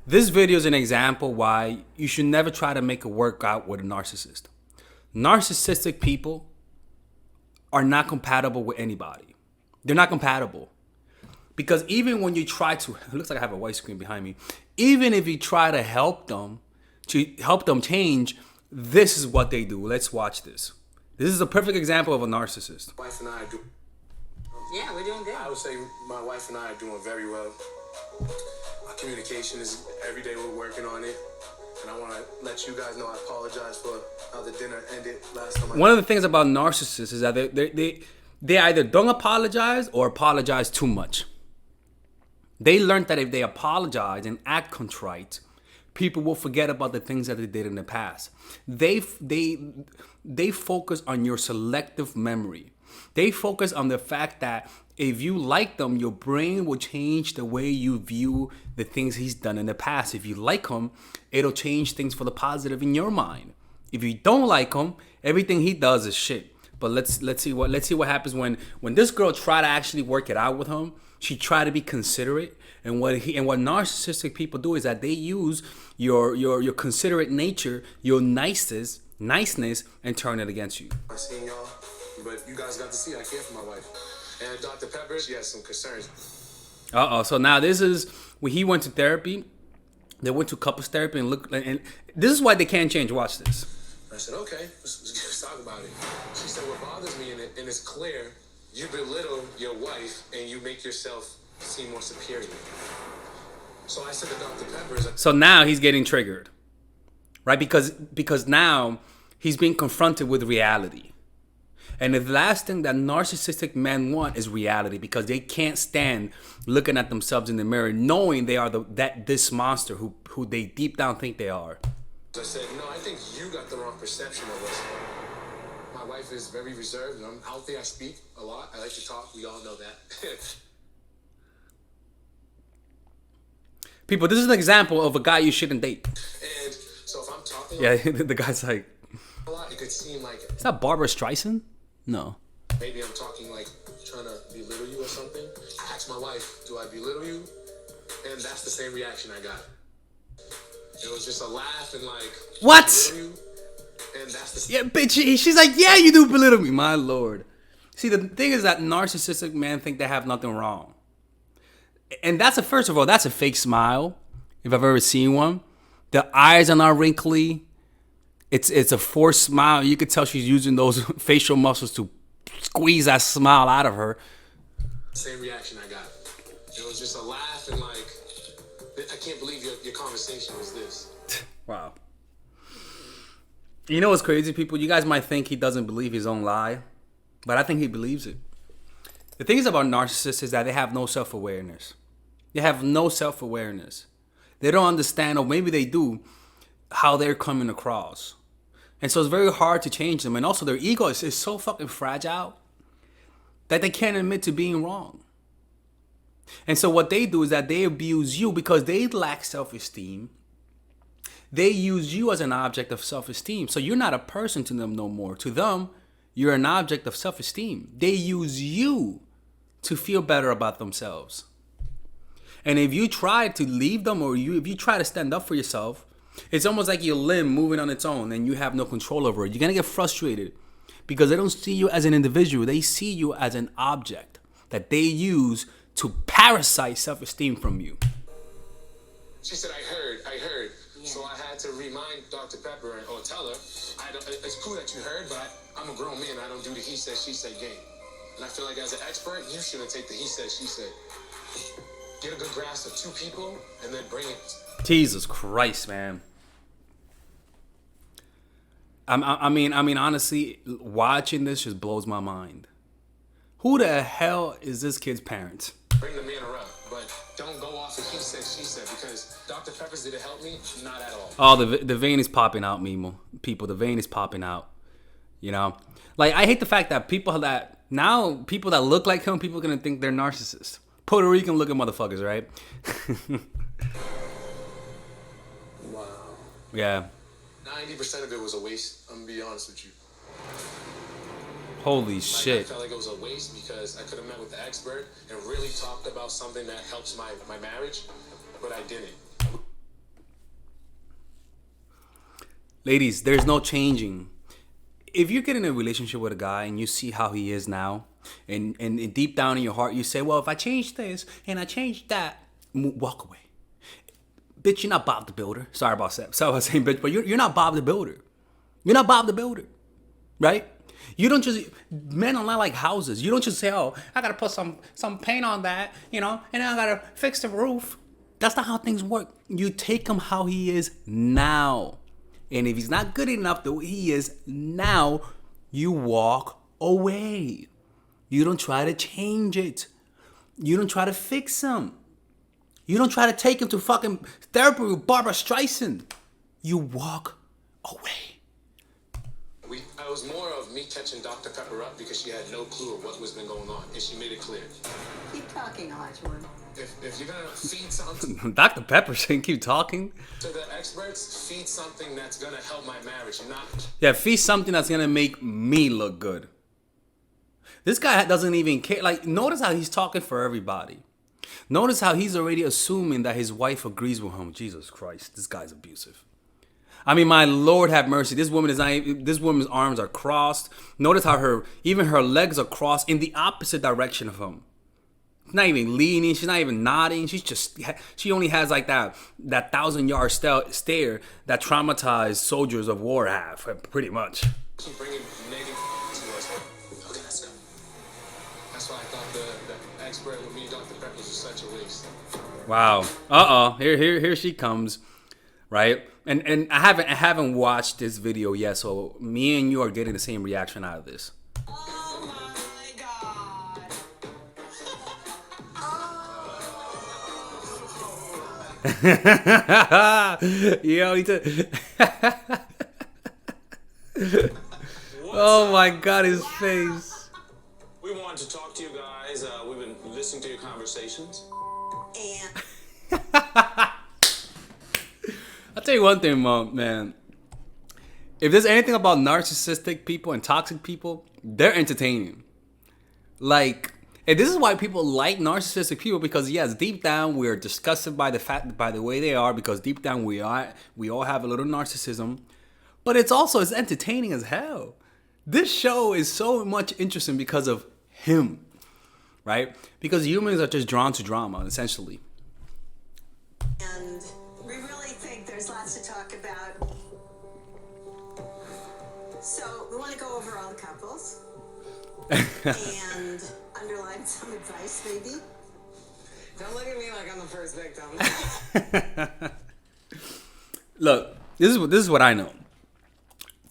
This video is an example why you should never try to make a workout with a narcissist. Narcissistic people are not compatible with anybody. They're not compatible. Because even when you try to, it looks like I have a white screen behind me. Even if you try to help them change, this is what they do. Let's watch this. This is a perfect example of a narcissist. Wife and I do. Yeah, we're doing good. I would say my wife and I are doing very well. Our communication is every day we're working on it. And I want to let you guys know I apologize for how the dinner ended last time. One of the things about narcissists is that they either don't apologize or apologize too much. They learned that if they apologize and act contrite, people will forget about the things that they did in the past. They focus on your selective memory. They focus on the fact that if you like them, your brain will change the way you view the things he's done in the past. If you like him, it'll change things for the positive in your mind. If you don't like him, everything he does is shit. But let's see what happens when this girl tried to actually work it out with him. She tried to be considerate, and what narcissistic people do is that they use your considerate nature, your niceness, and turn it against you. I seen y'all, but you guys got to see I care for my wife. And Dr. Pepper, she has some concerns. So now this is when he went to therapy. They went to couples therapy and this is why they can't change. Watch this. I said, okay, let's talk about it. She said, what bothers me, and it's clear, you belittle your wife and you make yourself seem more superior. So I said to Dr. Pepper, so now he's getting triggered, right? Because now he's being confronted with reality. And the last thing that narcissistic men want is reality, because they can't stand looking at themselves in the mirror, knowing they are this monster who they deep down think they are. I said, no, I think you got the wrong perception of us. My wife is very reserved, and I'm out there, I speak a lot. I like to talk, we all know that. People, this is an example of a guy you shouldn't date. And so if I'm talking the guy's like, a lot, it could seem like... Is that Barbara Streisand? No. Maybe I'm talking like trying to belittle you or something. I asked my wife, do I belittle you? And that's the same reaction I got. It was just a laugh and like, what? You? And that's the yeah, bitch. She's like, yeah, you do belittle me, my lord. See, the thing is that narcissistic men think they have nothing wrong, and first of all, that's a fake smile. If I've ever seen one, the eyes are not wrinkly. It's a forced smile. You could tell she's using those facial muscles to squeeze that smile out of her. Same reaction I got. It was just a laugh and like, I can't believe your conversation was this. Wow. You know what's crazy, people? You guys might think he doesn't believe his own lie, but I think he believes it. The thing is about narcissists is that they have no self-awareness. They have no self-awareness. They don't understand, or maybe they do, how they're coming across. And so it's very hard to change them. And also their ego is so fucking fragile that they can't admit to being wrong. And so what they do is that they abuse you because they lack self-esteem. They use you as an object of self-esteem. So you're not a person to them no more. To them, you're an object of self-esteem. They use you to feel better about themselves. And if you try to leave them, or if you try to stand up for yourself, it's almost like your limb moving on its own and you have no control over it. You're going to get frustrated because they don't see you as an individual. They see you as an object that they use to parasite self-esteem from you. She said, I heard. Yeah. So I had to remind Dr. Pepper or tell her, it's cool that you heard, but I'm a grown man. I don't do the he said, she said game. And I feel like as an expert, you shouldn't take the he said, she said. Get a good grasp of two people and then bring it. Jesus Christ, man. I mean, honestly, watching this just blows my mind. Who the hell is this kid's parents? Bring the man around, but don't go off of he said, she said, because Dr. Pepper's did it help me? Not at all. Oh, the vein is popping out, Mimo. People, the vein is popping out. You know? Like, I hate the fact that people that look like him, people are going to think they're narcissists. Puerto Rican looking motherfuckers, right? Wow. Yeah. 90% of it was a waste. I'm gonna be honest with you. Holy shit. I felt like it was a waste because I could have met with the expert and really talked about something that helps my marriage, but I didn't. Ladies, there's no changing. If you get in a relationship with a guy and you see how he is now, and deep down in your heart you say, well, if I change this and I change that, walk away. Bitch, you're not Bob the Builder. Sorry about saying bitch, but you're not Bob the Builder. You're not Bob the Builder, right? You don't just, men are not like houses. You don't just say, oh, I gotta put some paint on that, and then I gotta fix the roof. That's not how things work. You take him how he is now. And if he's not good enough the way he is now, you walk away. You don't try to change it. You don't try to fix him. You don't try to take him to fucking therapy with Barbara Streisand. You walk away. I was more of me catching Dr. Pepper up because she had no clue of what was been going on, and she made it clear. Keep talking, Osborne. If you're gonna feed something Dr. Pepper saying keep talking. to the experts, feed something that's gonna help my marriage, not. Yeah, feed something that's gonna make me look good. This guy doesn't even care. Like, notice how he's talking for everybody. Notice how he's already assuming that his wife agrees with him. Jesus Christ, this guy's abusive. I mean, my Lord have mercy. This woman's arms are crossed. Notice how even her legs are crossed in the opposite direction of him. She's not even leaning. She's not even nodding. She only has like that 1,000-yard stare that traumatized soldiers of war have, pretty much. Keep bringing negative to us. Okay, let's go. That's why I thought the expert with me, Dr. Pepper, was such a waste. Wow. Here she comes, right? And I haven't watched this video yet, so me and you are getting the same reaction out of this. Oh my God. Yo, oh my God, his face. We wanted to talk to you guys. We've been listening to your conversations. And I'll tell you one thing, man. If there's anything about narcissistic people and toxic people, they're entertaining. Like, and this is why people like narcissistic people, because yes, deep down we're disgusted by the way they are, because deep down we all have a little narcissism, but it's entertaining as hell. This show is so much interesting because of him, right? Because humans are just drawn to drama, essentially. And we really think there's lots to talk about. So we want to go over all the couples and underline some advice, maybe. Don't look at me like I'm the first victim. Look, this is what I know.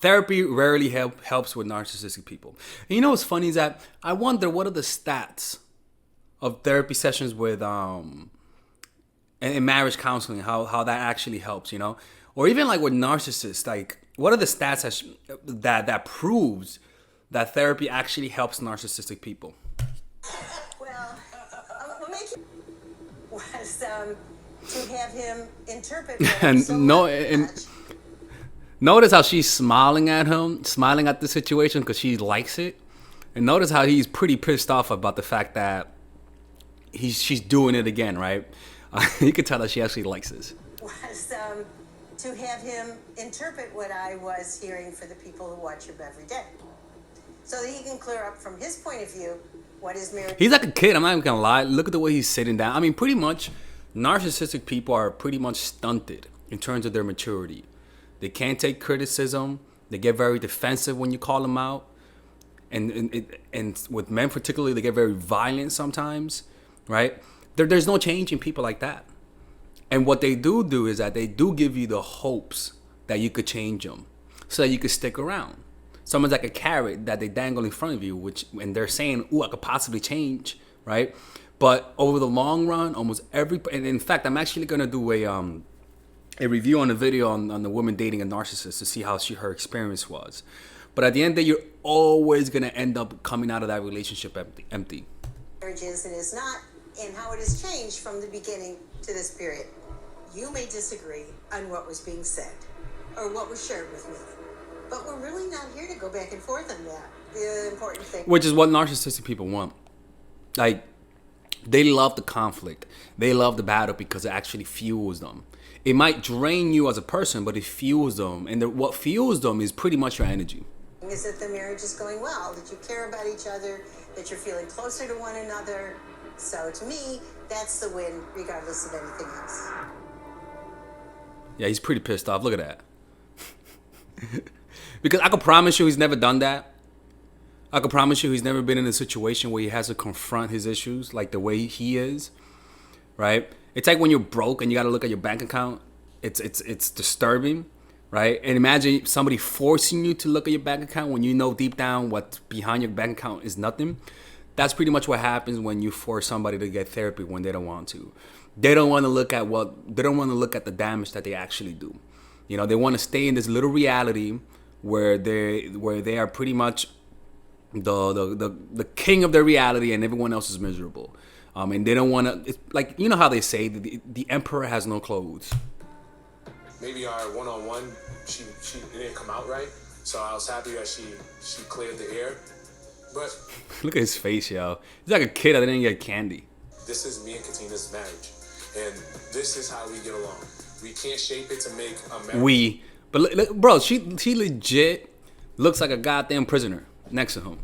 Therapy rarely helps with narcissistic people. And you know what's funny is that I wonder what are the stats of therapy sessions with in marriage counseling, how that actually helps, or even like with narcissists, like what are the stats that proves that therapy actually helps narcissistic people? Well, what makes it was to have him interpret what And so no, much. and notice how she's smiling at him, smiling at the situation because she likes it, and notice how he's pretty pissed off about the fact that she's doing it again, right? You can tell that she actually likes this. Was to have him interpret what I was hearing for the people who watch him every day, so that he can clear up from his point of view what his marriage. He's like a kid. I'm not even gonna lie. Look at the way he's sitting down. I mean, pretty much, narcissistic people are pretty much stunted in terms of their maturity. They can't take criticism. They get very defensive when you call them out, and with men particularly, they get very violent sometimes, right? There's no change in people like that. And what they do is that they do give you the hopes that you could change them, so that you could stick around. Someone's like a carrot that they dangle in front of you, and they're saying, "Ooh, I could possibly change," right? But over the long run, almost and in fact, I'm actually gonna do a review on a video on the woman dating a narcissist to see how her experience was. But at the end of the day, you're always gonna end up coming out of that relationship empty. Marriage is and is not, and how it has changed from the beginning to this period. You may disagree on what was being said or what was shared with me, but we're really not here to go back and forth on that. The important thing, Which is what narcissistic people want. Like, they love the conflict. They love the battle because it actually fuels them. It might drain you as a person, but it fuels them. And what fuels them is pretty much your energy. Is that the marriage is going well, that you care about each other, that you're feeling closer to one another. So to me, that's the win, regardless of anything else. Yeah, he's pretty pissed off. Look at that. Because I can promise you he's never done that. I can promise you he's never been in a situation where he has to confront his issues like the way he is, right? It's like when you're broke and you got to look at your bank account. It's disturbing, right? And imagine somebody forcing you to look at your bank account when you know deep down what's behind your bank account is nothing. That's pretty much what happens when you force somebody to get therapy when they don't want to. They don't want to look at the damage that they actually do. You know, they want to stay in this little reality where they are pretty much the king of their reality and everyone else is miserable. And they don't want to. It's like, you know how they say the emperor has no clothes. Maybe our one-on-one, she it didn't come out right, so I was happy that she cleared the air. But Look at his face, yo. He's like a kid that didn't get candy. this is me and Katina's marriage, and this is how we get along. We can't shape it to make a marriage. But look, bro, she legit looks like a goddamn prisoner next to him.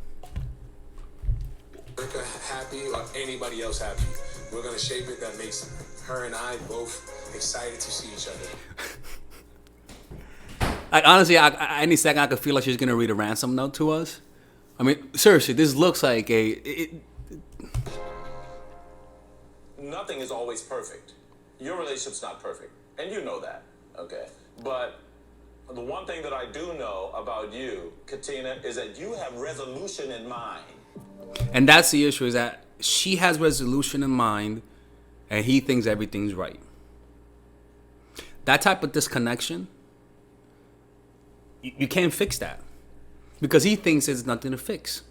America happy or anybody else happy. We're gonna shape it that makes her and I both excited to see each other. Like, honestly, any second I could feel like she's gonna read a ransom note to us. I mean, seriously, this looks like Nothing is always perfect. Your relationship's not perfect, and you know that, okay? But the one thing that I do know about you, Katina, is that you have resolution in mind. and that's the issue, is that she has resolution in mind, and he thinks everything's right. That type of disconnection, you can't fix that. Because he thinks there's nothing to fix.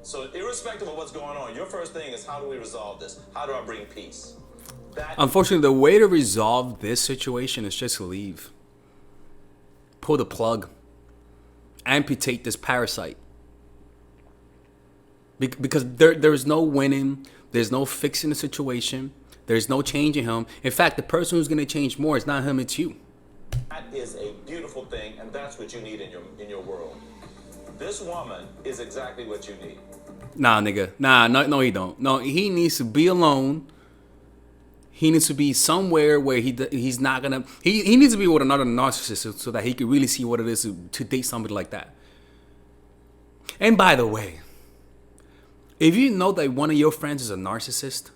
So irrespective of what's going on, your first thing is, how do we resolve this? How do I bring peace? Unfortunately, the way to resolve this situation is just to leave. Pull the plug. Amputate this parasite. Because there's no winning. There's no fixing the situation. There's no changing him. In fact, the person who's going to change more is not him, it's you. That is a beautiful thing, and that's what you need in your world. This woman is exactly what you need. Nah, nigga. No, he don't. No, he needs to be alone. He needs to be somewhere where he's not gonna. He needs to be with another narcissist so that he can really see what it is to date somebody like that. And by the way, if you know that one of your friends is a narcissist,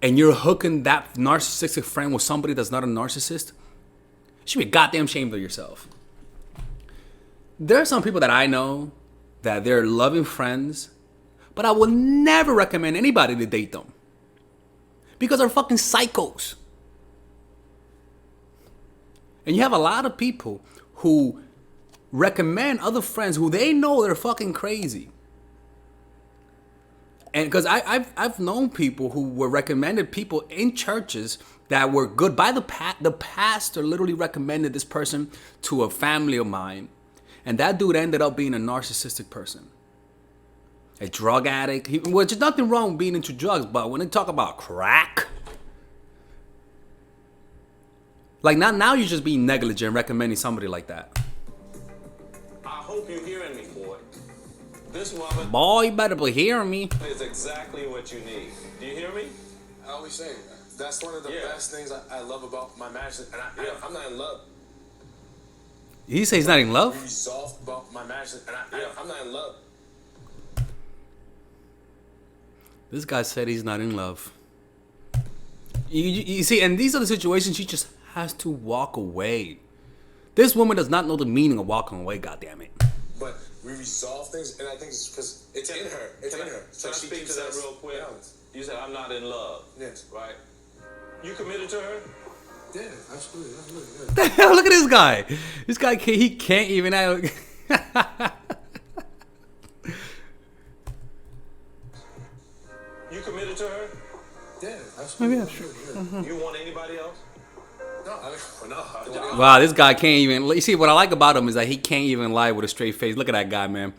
and you're hooking that narcissistic friend with somebody that's not a narcissist, you should be goddamn ashamed of yourself. There are some people that I know that they're loving friends, but I will never recommend anybody to date them. Because they're fucking psychos. And you have a lot of people who recommend other friends who they know they're fucking crazy. And because I've known people who were recommended people in churches that were good. By the pastor literally recommended this person to a family of mine. And that dude ended up being a narcissistic person. A drug addict. Well, there's nothing wrong with being into drugs, but when they talk about crack, like now you're just being negligent recommending somebody like that. I hope you're hearing me, boy. This woman, Boy, you better be hearing me. is exactly what you need. Do you hear me? I always say that's one of the best things I love about my marriage, and I'm not in love. He says he's not in We love? resolved about my marriage, and I'm not in love. This guy said he's not in love. You see, and these are the situations she just has to walk away. This woman does not know the meaning of walking away, goddammit. But we resolve things, and I think it's because it's in her. It's in her. Can I she speak to keeps that us real quick? balanced. You said, I'm not in love. Yes. Right? You committed to her? Yeah, absolutely. Look at this guy. This guy can't even. You committed to her? Yeah, absolutely. Maybe that's You want anybody else? No. Wow, this guy can't even. You see, what I like about him is that he can't even lie with a straight face. Look at that guy, man.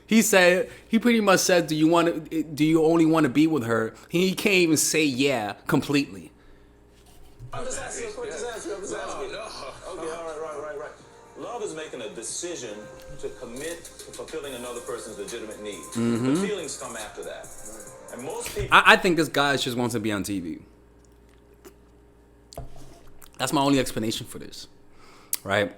He pretty much said, do you only want to be with her? He can't even say yeah completely. I'm just asking a question. I'm just asking. No. Okay, all right. Love is making a decision to commit to fulfilling another person's legitimate need. The feelings come after that. And most people... I think this guy just wants to be on TV. That's my only explanation for this, right?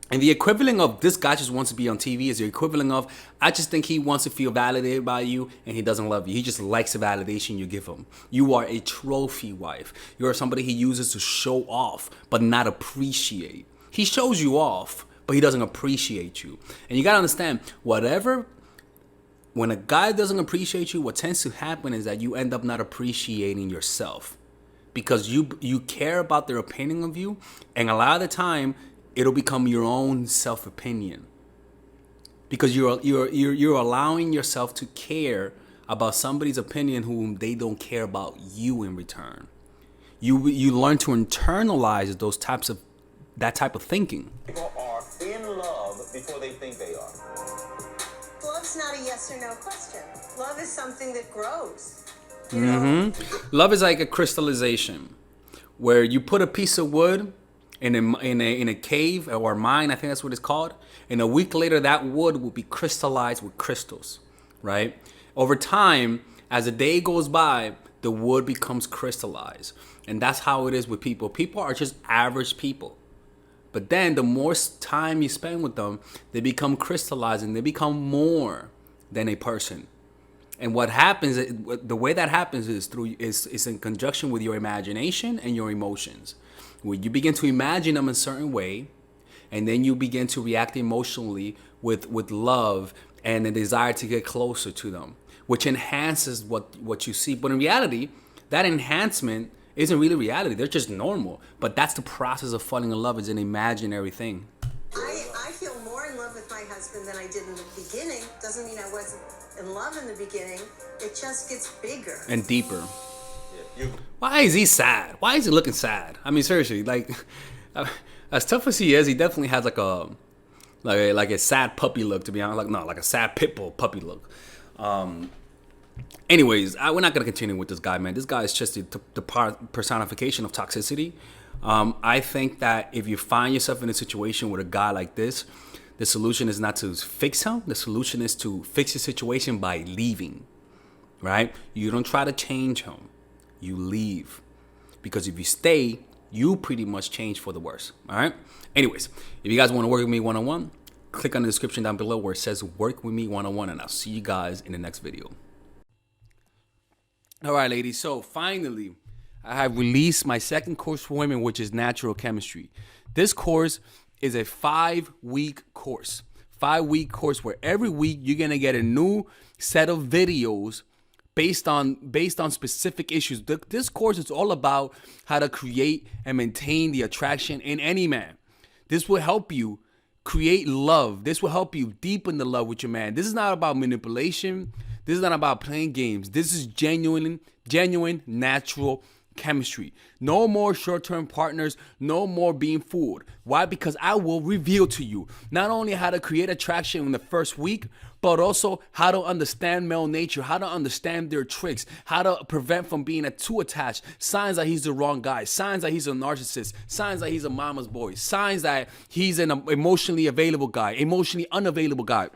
And the equivalent of this guy just wants to be on TV is the equivalent of, I just think he wants to feel validated by you and he doesn't love you. He just likes the validation you give him. You are a trophy wife. You are somebody he uses to show off, but not appreciate. He shows you off, but he doesn't appreciate you. And you got to understand, when a guy doesn't appreciate you, what tends to happen is that you end up not appreciating yourself. Because you care about their opinion of you, and a lot of the time, it'll become your own self-opinion. Because you're allowing yourself to care about somebody's opinion whom they don't care about you in return. You learn to internalize that type of thinking. People are in love before they think they are. Love's not a yes or no question. Love is something that grows. Love is like a crystallization, where you put a piece of wood in a cave or a mine, I think that's what it's called. And a week later, that wood will be crystallized with crystals, right? Over time, as the day goes by, the wood becomes crystallized. And that's how it is with people. People are just average people. But then the more time you spend with them, they become crystallized and they become more than a person. And what happens, the way that happens is in conjunction with your imagination and your emotions. When you begin to imagine them a certain way, and then you begin to react emotionally with love and a desire to get closer to them, which enhances what you see. But in reality, that enhancement isn't really reality. They're just normal. But that's the process of falling in love. It's an imaginary thing. I feel more in love with my husband than I did in the beginning. Doesn't mean I wasn't in love in the beginning. It just gets bigger and deeper. Why is he sad? Why is he looking sad? I mean, seriously, like, as tough as he is, he definitely has like a sad puppy look, to be honest. Like a sad pit bull puppy look. Anyways, we're not gonna continue with this guy, man. This guy is just the personification of toxicity. I think that if you find yourself in a situation with a guy like this, the solution is not to fix him. The solution is to fix the situation by leaving, right? You don't try to change him. You leave. Because if you stay, you pretty much change for the worse, all right? Anyways, if you guys want to work with me one-on-one, click on the description down below where it says work with me one-on-one, and I'll see you guys in the next video. All right, ladies. So finally, I have released my second course for women, which is natural chemistry. This course is a 5-week course. 5-week course where every week you're going to get a new set of videos based on specific issues. This course is all about how to create and maintain the attraction in any man. This will help you create love. This will help you deepen the love with your man. This is not about manipulation. This is not about playing games. This is genuine natural chemistry. No more short-term partners. No more being fooled. Why? Because I will reveal to you not only how to create attraction in the first week, but also how to understand male nature, how to understand their tricks, how to prevent from being too attached, signs that he's the wrong guy, signs that he's a narcissist, signs that he's a mama's boy, signs that he's an emotionally available guy, emotionally unavailable guy.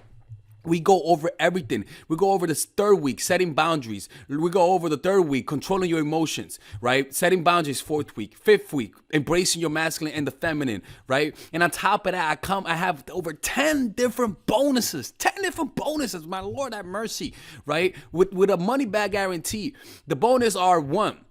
We go over everything. We go over this 3rd week, setting boundaries. We go over the 3rd week, controlling your emotions, right? Setting boundaries, 4th week, 5th week, embracing your masculine and the feminine, right? And on top of that, I have over 10 different bonuses. 10 different bonuses. My Lord have mercy, right? With a money back guarantee. The bonus are 1.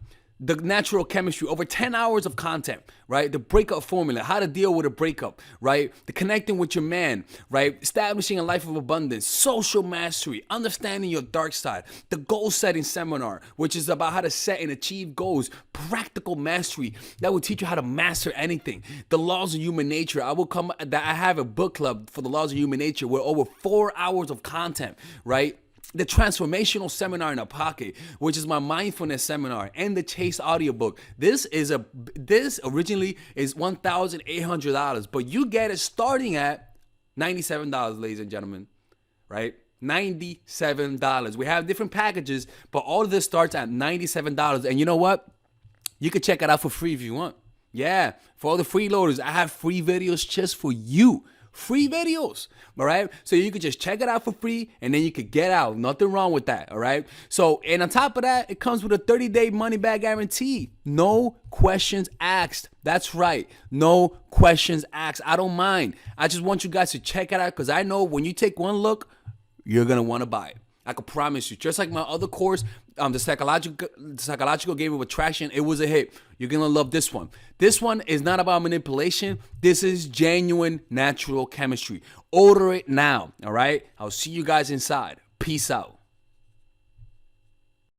The natural chemistry, over 10 hours of content, right? The breakup formula, how to deal with a breakup, right? The connecting with your man, right? Establishing a life of abundance, social mastery, understanding your dark side, the goal setting seminar, which is about how to set and achieve goals, practical mastery that will teach you how to master anything. The laws of human nature. I have a book club for the laws of human nature with over 4 hours of content, right? The transformational seminar in a pocket, which is my mindfulness seminar, and the Chase audiobook. This originally is $1,800, but you get it starting at $97, ladies and gentlemen, right? $97. We have different packages, but all of this starts at $97. And you know what? You can check it out for free if you want. Yeah, for all the freeloaders, I have free videos just for you. Free videos, all right? So you could just check it out for free, and then you could get out. Nothing wrong with that, all right? So, and on top of that, it comes with a 30-day money-back guarantee. No questions asked. That's right. No questions asked. I don't mind. I just want you guys to check it out because I know when you take one look, you're going to want to buy it. I can promise you. Just like my other course, the psychological game of attraction, it was a hit. You're going to love this one. This one is not about manipulation. This is genuine natural chemistry. Order it now, all right? I'll see you guys inside. Peace out.